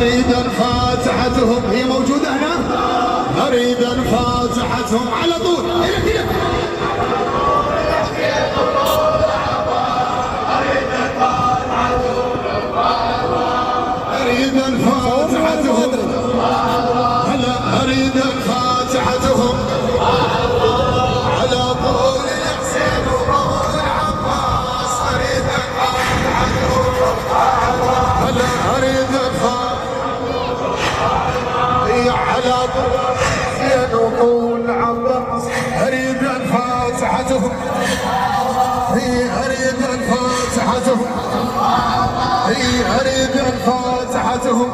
أريد فاتحتهم، هي موجودة هنا. أريد فاتحتهم على طول هنا كده. أريد فاتحتهم، هلا أريد فاتحتهم على طول الحسين وطول العباس. أريد فاتحتهم هلا أريد على طول الحسين وطول العباس. أريد فاتحتهم، أريد فاتحتهم، أريد فاتحتهم